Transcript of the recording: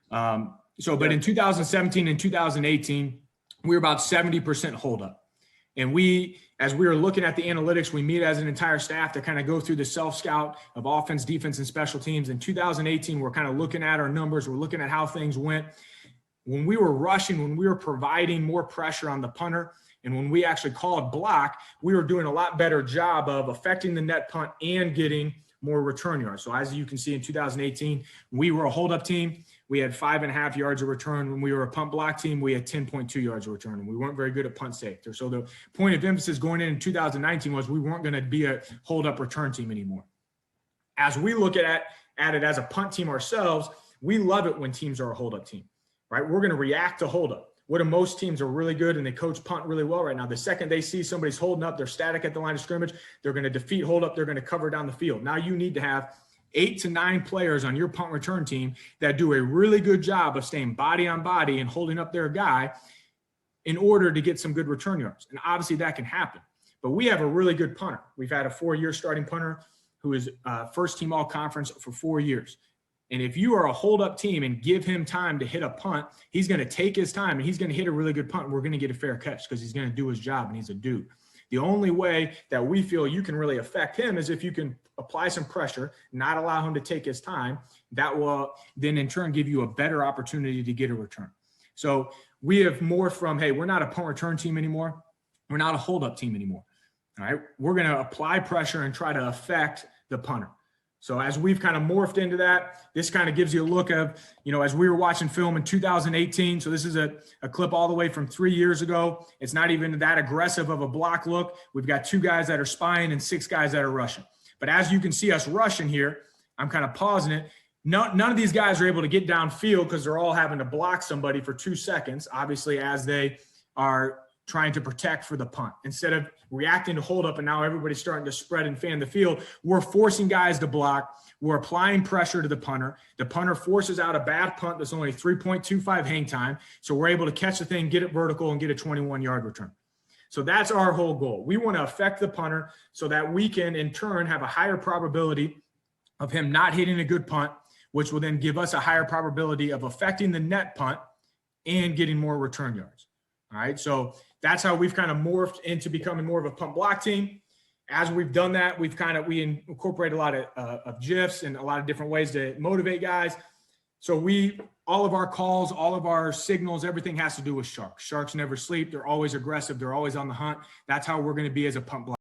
But in 2017 and 2018, we were about 70% hold up. And as we were looking at the analytics, we meet as an entire staff to kind of go through the self-scout of offense, defense, and special teams. In 2018, we're kind of looking at our numbers. We're looking at how things went. When we were rushing, when we were providing more pressure on the punter, and when we actually called block, we were doing a lot better job of affecting the net punt and getting more return yards. So as you can see in 2018, we were a hold-up team. We had 5.5 yards of return. When we were a punt block team, we had 10.2 yards of return. And we weren't very good at punt safe. So the point of emphasis going in 2019 was we weren't going to be a hold-up return team anymore. As we look at it as a punt team ourselves, we love it when teams are a hold-up team, right? We're going to react to hold-up. What do most teams are really good and they coach punt really well right now? The second they see somebody's holding up, they're static at the line of scrimmage, they're going to defeat hold up, they're going to cover down the field. Now you need to have 8 to 9 players on your punt return team that do a really good job of staying body on body and holding up their guy in order to get some good return yards. And obviously that can happen. But we have a really good punter. We've had a 4-year starting punter who is first team all conference for 4 years. And if you are a hold-up team and give him time to hit a punt, he's going to take his time and he's going to hit a really good punt. And we're going to get a fair catch because he's going to do his job and he's a dude. The only way that we feel you can really affect him is if you can apply some pressure, not allow him to take his time. That will then in turn give you a better opportunity to get a return. So we have morphed from, hey, we're not a punt return team anymore. We're not a hold-up team anymore. All right. We're going to apply pressure and try to affect the punter. So as we've kind of morphed into that, this kind of gives you a look of, as we were watching film in 2018. So this is a clip all the way from 3 years ago. It's not even that aggressive of a block look. We've got 2 guys that are spying and 6 guys that are rushing. But as you can see us rushing here, I'm kind of pausing it. None of these guys are able to get downfield because they're all having to block somebody for 2 seconds, obviously, as they are trying to protect for the punt. Instead of reacting to hold up and now everybody's starting to spread and fan the field, we're forcing guys to block. We're applying pressure to the punter. The punter forces out a bad punt that's only 3.25 hang time. So we're able to catch the thing, get it vertical, and get a 21-yard return. So that's our whole goal. We want to affect the punter so that we can, in turn, have a higher probability of him not hitting a good punt, which will then give us a higher probability of affecting the net punt and getting more return yards. All right, so that's how we've kind of morphed into becoming more of a punt block team. As we've done that, we incorporate a lot of GIFs and a lot of different ways to motivate guys. So all of our calls, all of our signals, everything has to do with sharks. Sharks never sleep. They're always aggressive. They're always on the hunt. That's how we're going to be as a punt block.